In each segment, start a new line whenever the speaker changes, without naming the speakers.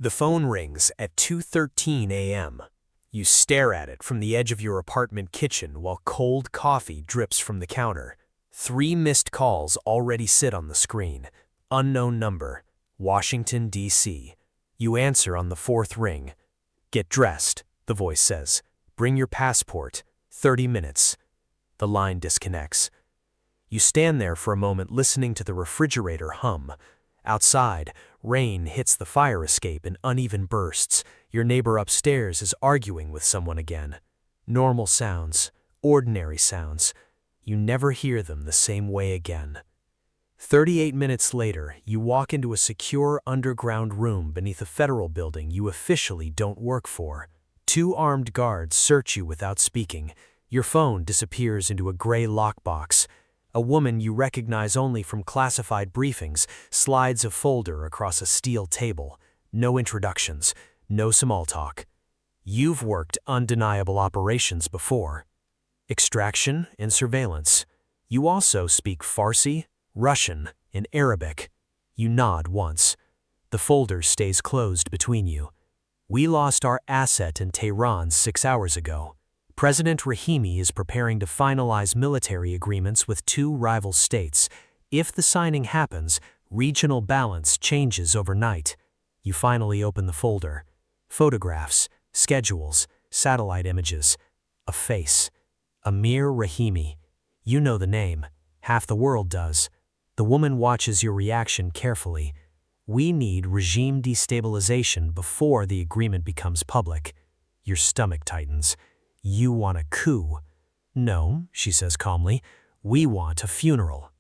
The phone rings at 2:13 a.m. You stare at it from the edge of your apartment kitchen while cold coffee drips from the counter. 3 missed calls already sit on the screen. Unknown number, Washington, D.C. You answer on the 4th ring. "Get dressed," the voice says. "Bring your passport. 30 minutes. The line disconnects. You stand there for a moment listening to the refrigerator hum. Outside, rain hits the fire escape in uneven bursts. Your neighbor upstairs is arguing with someone again. Normal sounds, ordinary sounds. You never hear them the same way again. 38 minutes later, you walk into a secure underground room beneath a federal building you officially don't work for. 2 armed guards search you without speaking. Your phone disappears into a gray lockbox. A woman you recognize only from classified briefings slides a folder across a steel table. No introductions, no small talk. You've worked undeniable operations before. Extraction and surveillance. You also speak Farsi, Russian, and Arabic. You nod once. The folder stays closed between you. "We lost our asset in Tehran 6 hours ago. President Rahimi is preparing to finalize military agreements with 2 rival states. If the signing happens, regional balance changes overnight." You finally open the folder. Photographs, schedules, satellite images. A face. Amir Rahimi. You know the name. Half the world does. The woman watches your reaction carefully. "We need regime destabilization before the agreement becomes public." Your stomach tightens. "You want a coup." "No," she says calmly. "We want a funeral."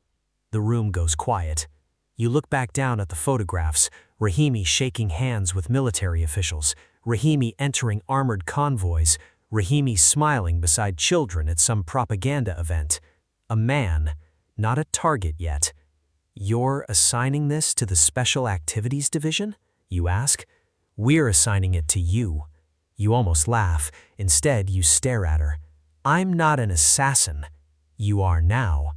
The room goes quiet. You look back down at the photographs, Rahimi shaking hands with military officials, Rahimi entering armored convoys, Rahimi smiling beside children at some propaganda event. A man, not a target yet. "You're assigning this to the Special Activities Division?" you ask. "We're assigning it to you." You almost laugh. Instead, you stare at her. "I'm not an assassin." "You are now."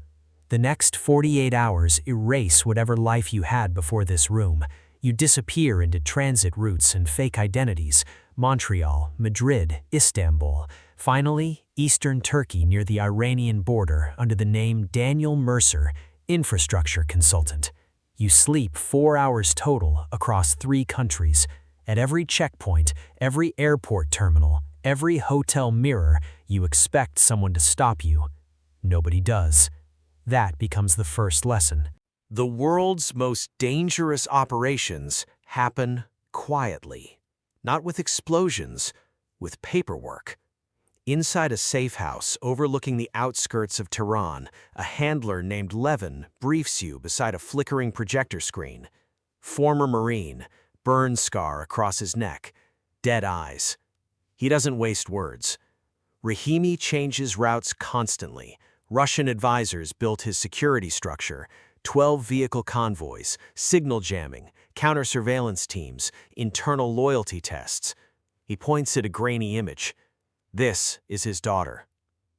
The next 48 hours erase whatever life you had before this room. You disappear into transit routes and fake identities. Montreal, Madrid, Istanbul. Finally, Eastern Turkey near the Iranian border under the name Daniel Mercer, infrastructure consultant. You sleep 4 hours total across 3 countries. At every checkpoint, every airport terminal, every hotel mirror, you expect someone to stop you. Nobody does. That becomes the first lesson. The world's most dangerous operations happen quietly. Not with explosions, with paperwork. Inside a safe house overlooking the outskirts of Tehran, a handler named Levin briefs you beside a flickering projector screen. Former Marine, burn scar across his neck, dead eyes. He doesn't waste words. Rahimi changes routes constantly. Russian advisors built his security structure, 12 vehicle convoys, signal jamming, counter-surveillance teams, internal loyalty tests. He points at a grainy image. This is his daughter.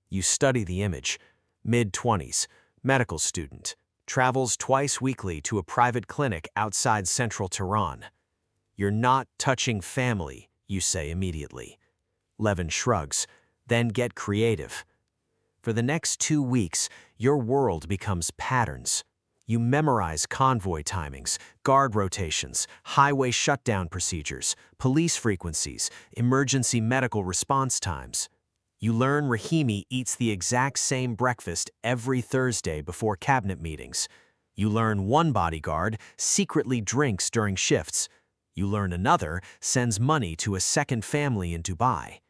You study the image. Mid-20s, medical student, travels twice weekly to a private clinic outside central Tehran. "You're not touching family," you say immediately. Levin shrugs. "Then get creative." For the next 2 weeks, your world becomes patterns. You memorize convoy timings, guard rotations, highway shutdown procedures, police frequencies, emergency medical response times. You learn Rahimi eats the exact same breakfast every Thursday before cabinet meetings. You learn one bodyguard secretly drinks during shifts. You learn another sends money to a second family in Dubai.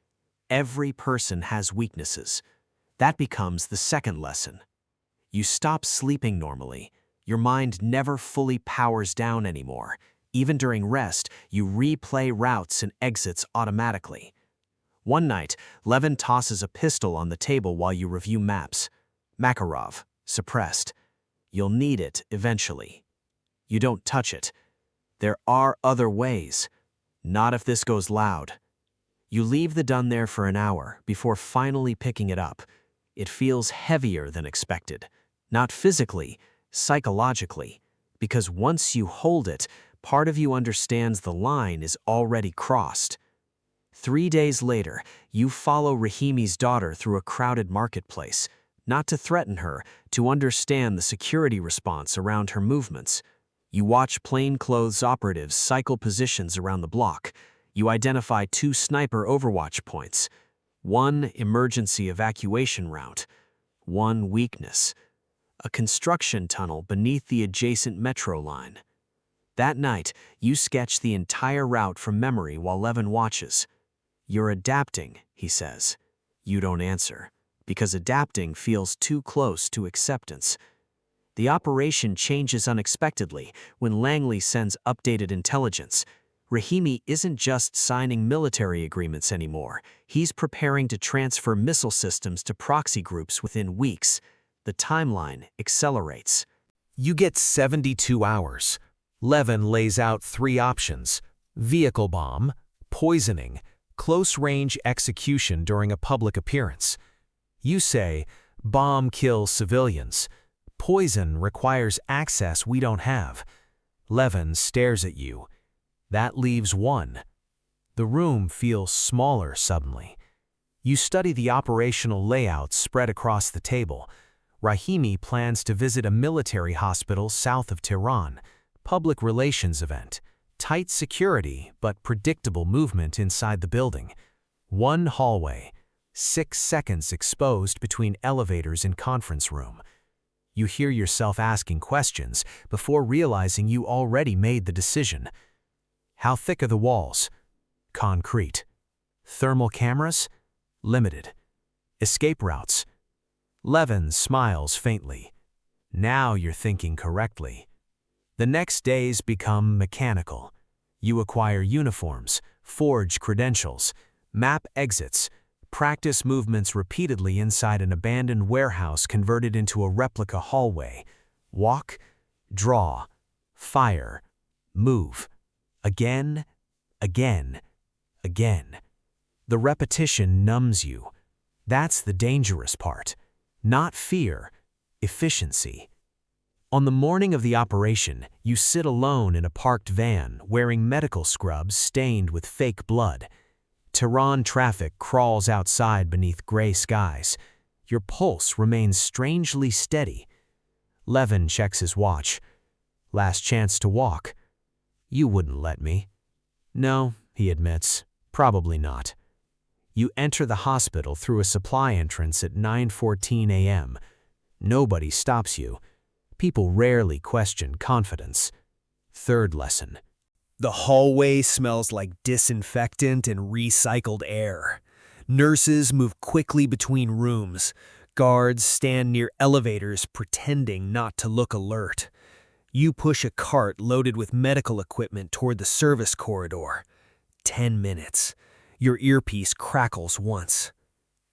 Every person has weaknesses. That becomes the second lesson. You stop sleeping normally. Your mind never fully powers down anymore. Even during rest, you replay routes and exits automatically. One night, Levin tosses a pistol on the table while you review maps. Makarov, suppressed. You'll need it eventually. You don't touch it. There are other ways. Not if this goes loud. You leave the gun there for an hour before finally picking it up. It feels heavier than expected. Not physically, psychologically. Because once you hold it,
part of you understands the line is already crossed. 3 days later, you follow Rahimi's daughter through a crowded marketplace, not to threaten her, to understand the security response around her movements. You watch plainclothes operatives cycle positions around the block. You identify 2 sniper overwatch points, 1 emergency evacuation route, 1 weakness, a construction tunnel beneath the adjacent metro line. That night, you sketch the entire route from memory while Levin watches. "You're adapting," he says. You don't answer, because adapting feels too close to acceptance. The operation changes unexpectedly when Langley sends updated intelligence. Rahimi isn't just signing military agreements anymore. He's preparing to transfer missile systems to proxy groups within weeks. The timeline accelerates.
You get 72 hours. Levin lays out 3 options: vehicle bomb, poisoning, close-range execution during a public appearance. You say, bomb kills civilians. Poison requires access we don't have. Levin stares at you. That leaves 1. The room feels smaller suddenly. You study the operational layout spread across the table. Rahimi plans to visit a military hospital south of Tehran. Public relations event. Tight security, but predictable movement inside the building. 1 hallway. 6 seconds exposed between elevators and conference room. You hear yourself asking questions before realizing you already made the decision. How thick are the walls? Concrete. Thermal cameras? Limited. Escape routes? Levin smiles faintly. Now you're thinking correctly. The next days become mechanical. You acquire uniforms, forge credentials, map exits, practice movements repeatedly inside an abandoned warehouse converted into a replica hallway. Walk, draw, fire, move. Again, again, again. The repetition numbs you. That's the dangerous part. Not fear, efficiency. On the morning of the operation, you sit alone in a parked van wearing medical scrubs stained with fake blood. Tehran traffic crawls outside beneath gray skies. Your pulse remains strangely steady. Levin checks his watch. Last chance to walk. You wouldn't let me. No, he admits, probably not. You enter the hospital through a supply entrance at 9:14 a.m. Nobody stops you. People rarely question confidence. 3rd lesson. The hallway smells like disinfectant and recycled air. Nurses move quickly between rooms. Guards stand near elevators pretending not to look alert. You push a cart loaded with medical equipment toward the service corridor. 10 minutes. Your earpiece crackles once.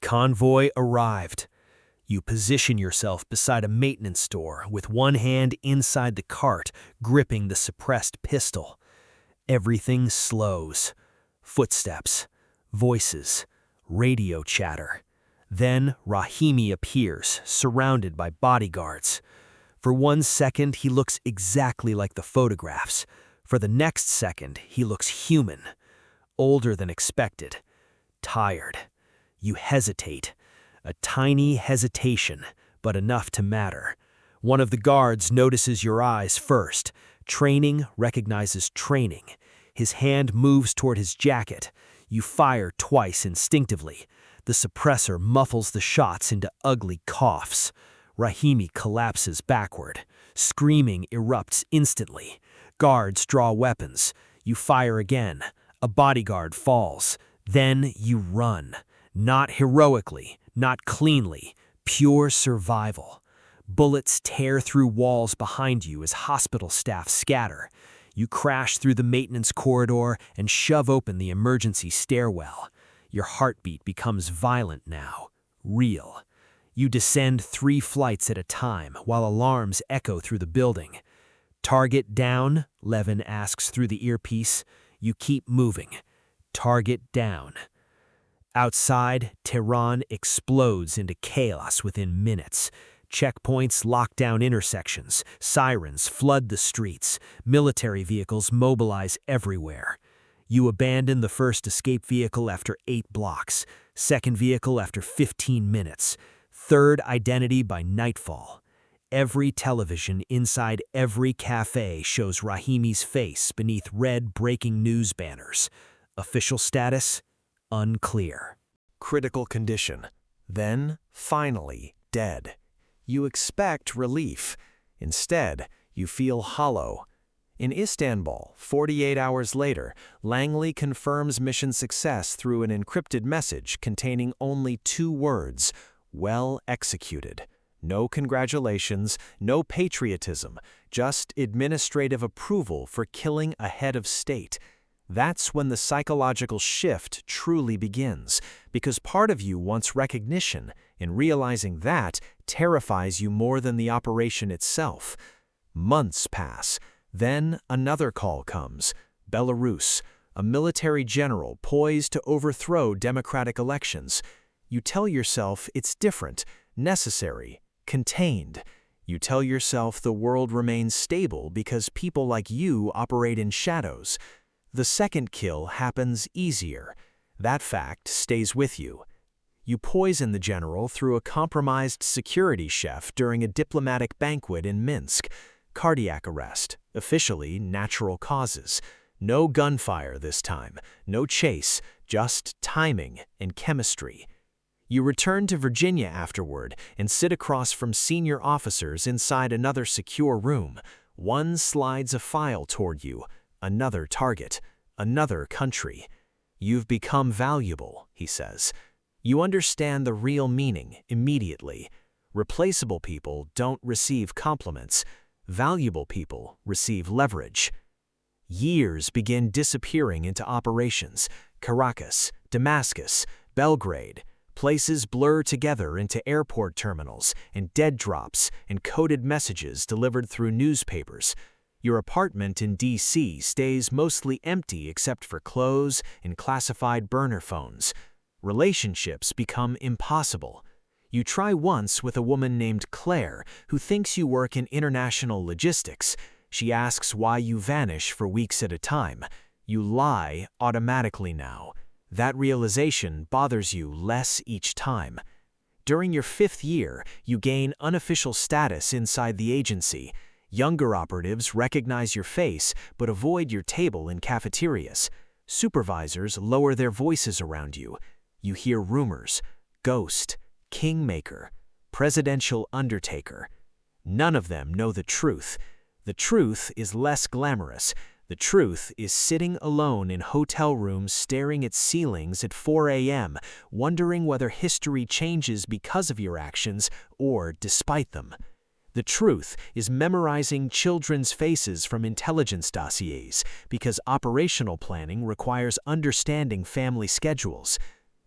Convoy arrived. You position yourself beside a maintenance store with one hand inside the cart, gripping the suppressed pistol. Everything slows. Footsteps, voices, radio chatter. Then Rahimi appears, surrounded by bodyguards. For 1 second, he looks exactly like the photographs. For the next second, he looks human. Older than expected. Tired. You hesitate. A tiny hesitation, but enough to matter. One of the guards notices your eyes first. Training recognizes training. His hand moves toward his jacket. You fire twice instinctively. The suppressor muffles the shots into ugly coughs. Rahimi collapses backward. Screaming erupts instantly. Guards draw weapons. You fire again. A bodyguard falls. Then you run. Not heroically, not cleanly, pure survival. Bullets tear through walls behind you as hospital staff scatter. You crash through the maintenance corridor and shove open the emergency stairwell. Your heartbeat becomes violent now, real. You descend 3 flights at a time while alarms echo through the building. Target down, Levin asks through the earpiece. You keep moving. Target down. Outside, Tehran explodes into chaos within minutes. Checkpoints lock down intersections, sirens flood the streets, military vehicles mobilize everywhere. You abandon the first escape vehicle after 8 blocks, second vehicle after 15 minutes, third identity by nightfall. Every television inside every cafe shows Rahimi's face beneath red breaking news banners. Official status? Unclear. Critical condition. Then, finally, dead. You expect relief. Instead, you feel hollow. In Istanbul, 48 hours later, Langley confirms mission success through an encrypted message containing only 2 words, "Well executed." No congratulations, no patriotism, just administrative approval for killing a head of state. That's when the psychological shift truly begins, because part of you wants recognition, and realizing that terrifies you more than the operation itself. Months pass. Then another call comes. Belarus, a military general poised to overthrow democratic elections. You tell yourself it's different, necessary, contained. You tell yourself the world remains stable because people like you operate in shadows. The second kill happens easier. That fact stays with you. You poison the general through a compromised security chef during a diplomatic banquet in Minsk. Cardiac arrest, officially natural causes. No gunfire this time, no chase, just timing and chemistry. You return to Virginia afterward and sit across from senior officers inside another secure room. One slides a file toward you, another target, another country. You've become valuable, he says. You understand the real meaning immediately. Replaceable people don't receive compliments. Valuable people receive leverage. Years begin disappearing into operations. Caracas, Damascus, Belgrade. Places blur together into airport terminals and dead drops and coded messages delivered through newspapers. Your apartment in D.C. stays mostly empty except for clothes and classified burner phones. Relationships become impossible. You try once with a woman named Claire who thinks you work in international logistics. She asks why you vanish for weeks at a time. You lie automatically now. That realization bothers you less each time. During your 5th year, you gain unofficial status inside the agency. Younger operatives recognize your face but avoid your table in cafeterias. Supervisors lower their voices around you. You hear rumors. Ghost, kingmaker, presidential undertaker. None of them know the truth. The truth is less glamorous. The truth is sitting alone in hotel rooms staring at ceilings at 4 a.m., wondering whether history changes because of your actions or despite them. The truth is memorizing children's faces from intelligence dossiers because operational planning requires understanding family schedules.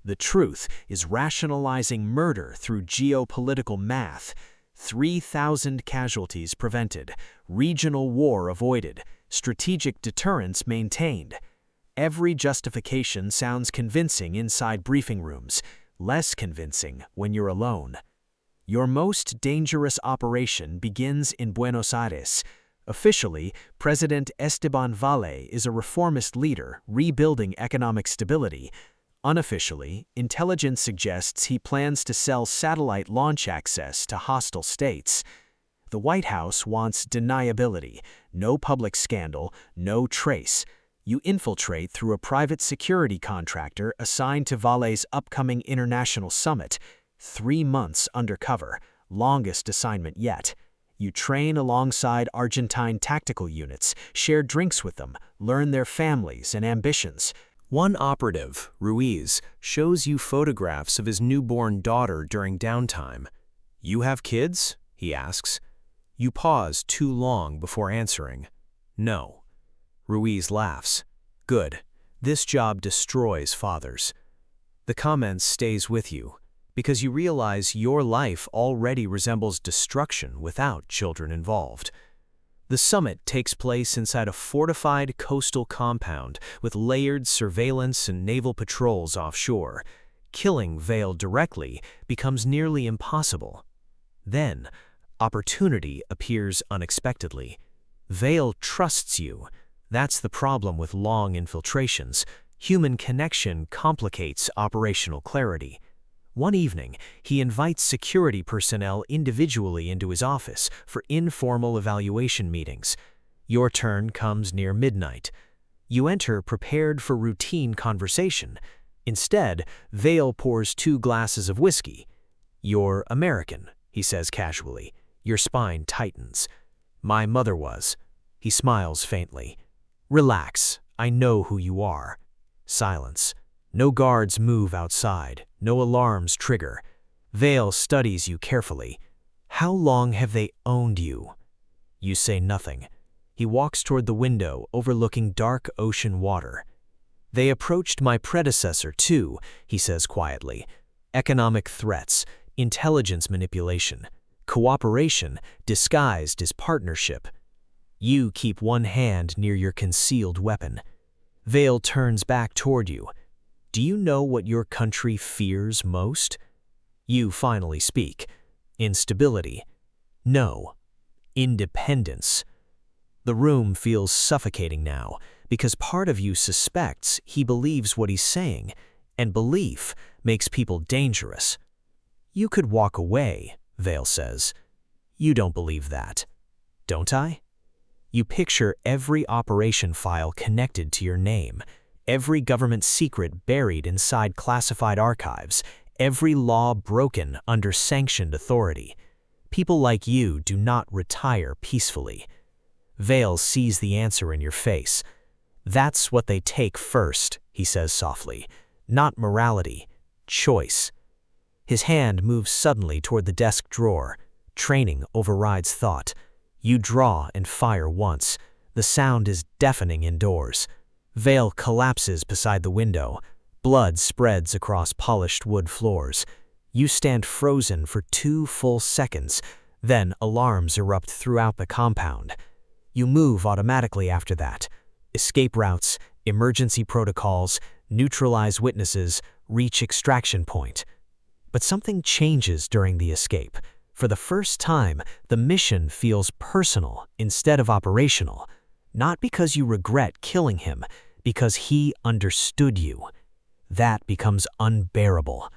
The truth is rationalizing murder through geopolitical math. 3,000 casualties prevented, regional war avoided, strategic deterrence maintained. Every justification sounds convincing inside briefing rooms, less convincing when you're alone. Your most dangerous operation begins in Buenos Aires. Officially, President Esteban Valle is a reformist leader rebuilding economic stability. Unofficially, intelligence suggests he plans to sell satellite launch access to hostile states. The White House wants deniability, no public scandal, no trace. You infiltrate through a private security contractor assigned to Valle's upcoming international summit. 3 months undercover, longest assignment yet. You train alongside Argentine tactical units, share drinks with them, learn their families and ambitions. One operative, Ruiz, shows you photographs of his newborn daughter during downtime. "You have kids?" he asks. You pause too long before answering. "No." Ruiz laughs. "Good. This job destroys fathers." The comment stays with you, because you realize your life already resembles destruction without children involved. The summit takes place inside a fortified coastal compound with layered surveillance and naval patrols offshore. Killing veiled directly becomes nearly impossible. Then, opportunity appears unexpectedly. Vale trusts you. That's the problem with long infiltrations. Human connection complicates operational clarity. One evening, he invites security personnel individually into his office for informal evaluation meetings. Your turn comes near midnight. You enter prepared for routine conversation. Instead, Vale pours 2 glasses of whiskey. "You're American," he says casually. Your spine tightens. "My mother was." He smiles faintly. "Relax, I know who you are." Silence. No guards move outside, no alarms trigger. Vale studies you carefully. "How long have they owned you?" You say nothing. He walks toward the window overlooking dark ocean water. "They approached my predecessor too," he says quietly. "Economic threats, intelligence manipulation, cooperation disguised as partnership." You keep one hand near your concealed weapon. Vale turns back toward you. "Do you know what your country fears most?" You finally speak. "Instability." "No. Independence." The room feels suffocating now, because part of you suspects he believes what he's saying, and belief makes people dangerous. "You could walk away," Vale says. "You don't believe that." "Don't I?" You picture every operation file connected to your name, every government secret buried inside classified archives, every law broken under sanctioned authority. People like you do not retire peacefully. Vale sees the answer in your face. "That's what they take first," he says softly. "Not morality, choice." His hand moves suddenly toward the desk drawer. Training overrides thought. You draw and fire once. The sound is deafening indoors. Vale collapses beside the window. Blood spreads across polished wood floors. You stand frozen for 2 full seconds. Then alarms erupt throughout the compound. You move automatically after that. Escape routes, emergency protocols, neutralize witnesses, reach extraction point. But something changes during the escape. For the first time, the mission feels personal instead of operational. Not because you regret killing him, because he understood you. That becomes unbearable.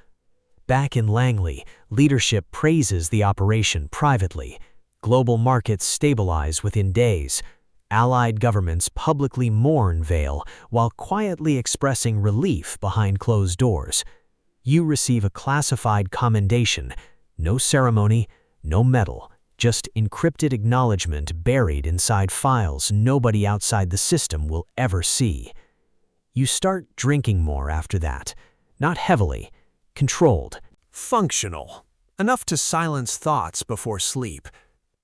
Back in Langley, leadership praises the operation privately. Global markets stabilize within days. Allied governments publicly mourn Vale while quietly expressing relief behind closed doors. You receive a classified commendation. No ceremony, no medal, just encrypted acknowledgement buried inside files nobody outside the system will ever see. You start drinking more after that. Not heavily, controlled. Functional. Enough to silence thoughts before sleep.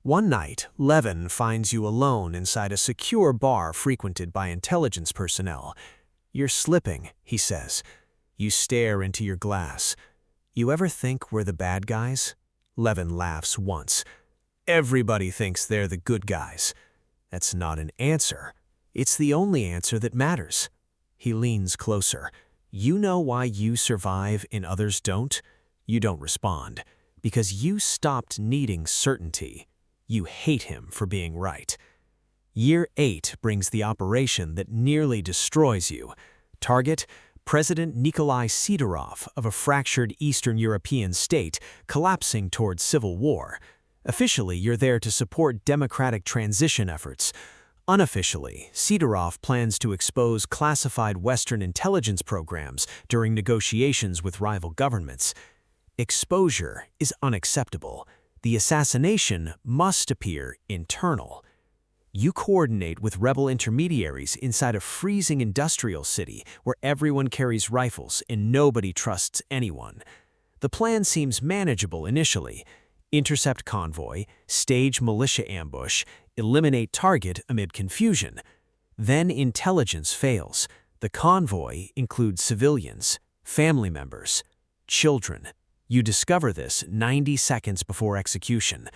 One night, Levin finds you alone inside a secure bar frequented by intelligence personnel. "You're slipping," he says. You stare into your glass. "You ever think we're the bad guys?" Levin laughs once. "Everybody thinks they're the good guys." That's not an answer. It's the only answer that matters. He leans closer. "You know why you survive and others don't?" You don't respond. "Because you stopped needing certainty. You hate him for being right." Year 8 brings the operation that nearly destroys you. Target: President Nikolai Sidorov of a fractured Eastern European state collapsing toward civil war. Officially, you're there to support democratic transition efforts. Unofficially, Sidorov plans to expose classified Western intelligence programs during negotiations with rival governments. Exposure is unacceptable. The assassination must appear internal. You coordinate with rebel intermediaries inside a freezing industrial city where everyone carries rifles and nobody trusts anyone. The plan seems manageable initially. Intercept convoy, stage militia ambush, eliminate target amid confusion. Then intelligence fails. The convoy includes civilians, family members, children. You discover this 90 seconds before execution.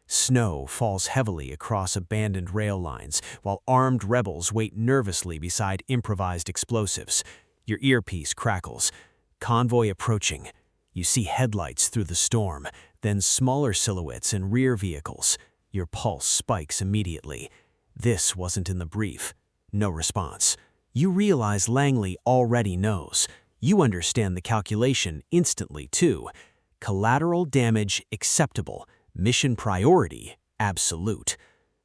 Snow falls heavily across abandoned rail lines while armed rebels wait nervously beside improvised explosives. Your earpiece crackles. Convoy approaching. You see headlights through the storm.
then smaller silhouettes and rear vehicles. Your pulse spikes immediately. This wasn't in the brief. No response. You realize Langley already knows. You understand the calculation instantly, too. Collateral damage acceptable. Mission priority absolute.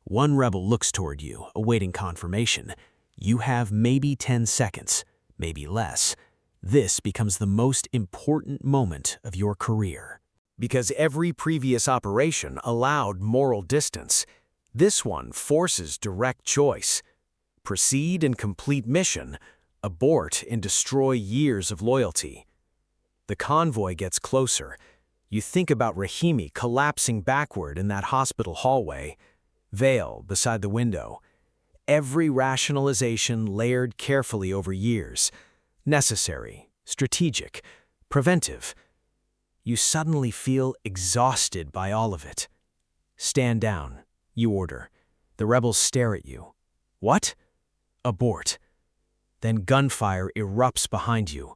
One rebel looks toward you, awaiting confirmation. You have maybe 10 seconds, maybe less. This becomes the most important moment of your career.
Because every previous operation allowed moral distance, this one forces direct choice. Proceed and complete mission, abort and destroy years of loyalty. The convoy gets closer. You think about Rahimi collapsing backward in that hospital hallway, Vale beside the window. Every rationalization layered carefully over years. Necessary, strategic, preventive. You suddenly feel exhausted by all of it. Stand down, you order. The rebels stare at you. What? Abort. Then gunfire erupts behind you.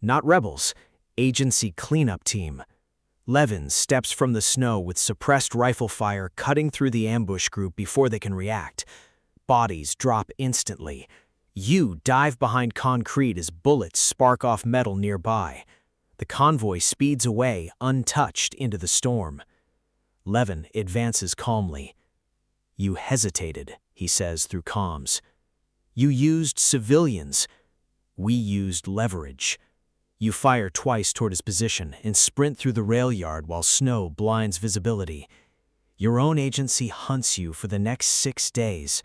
Not rebels, agency cleanup team. Levin steps from the snow with suppressed rifle fire cutting through the ambush group before they can react. Bodies drop instantly. You dive behind concrete as bullets spark off metal nearby. The convoy speeds away, untouched, into the storm. Levin advances calmly. You hesitated, he says through comms. You used civilians. We used leverage. You fire twice toward his position and sprint through the rail yard while snow blinds visibility. Your own agency hunts you for the next 6 days.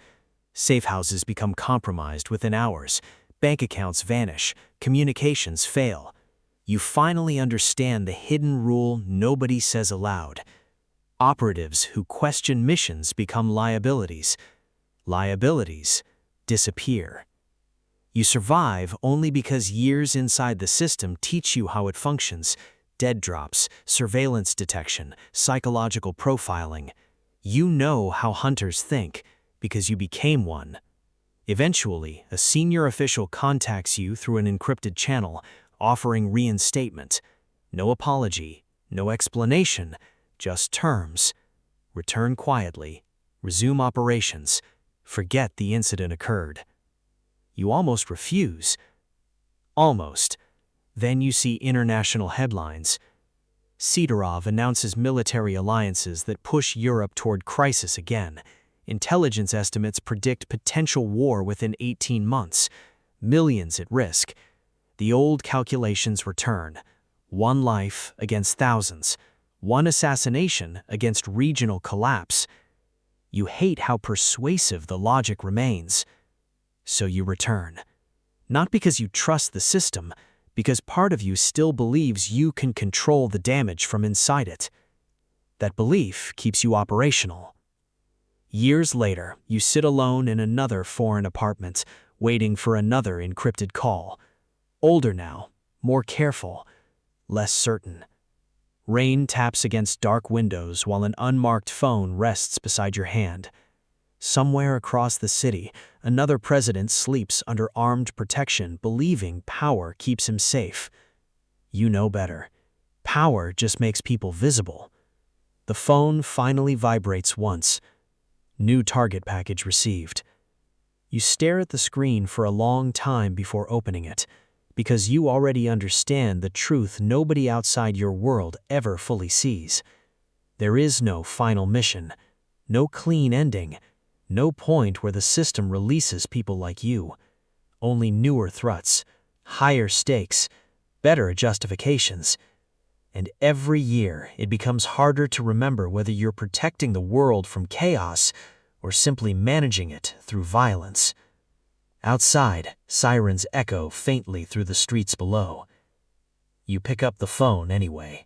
Safe houses become compromised within hours. Bank accounts vanish. Communications fail. You finally understand the hidden rule nobody says aloud. Operatives who question missions become liabilities. Liabilities disappear. You survive only because years inside the system teach you how it functions. Dead drops, surveillance detection, psychological profiling. You know how hunters think because you became one. Eventually, a senior official contacts you through an encrypted channel, offering reinstatement. No apology, no explanation, just terms. Return quietly, resume operations, forget the incident occurred. You almost refuse. Almost. Then you see international headlines. Sidorov announces military alliances that push Europe toward crisis again. Intelligence estimates predict potential war within 18 months. Millions at risk. The old calculations return. One life against thousands. One assassination against regional collapse. You hate how persuasive the logic remains. So you return. Not because you trust the system, because part of you still believes you can control the damage from inside it. That belief keeps you operational. Years later, you sit alone in another foreign apartment, waiting for another encrypted call. Older now, more careful, less certain. Rain taps against dark windows while an unmarked phone rests beside your hand. Somewhere across the city, another president sleeps under armed protection, believing power keeps him safe. You know better. Power just makes people visible. The phone finally vibrates once. New target package received. You stare at the screen for a long time before opening it, because you already understand the truth nobody outside your world ever fully sees. There is no final mission, no clean ending, no point where the system releases people like you. Only newer threats, higher stakes, better justifications. And every year it becomes harder to remember whether you're protecting the world from chaos or simply managing it through violence. Outside, sirens echo faintly through the streets below. You pick up the phone anyway.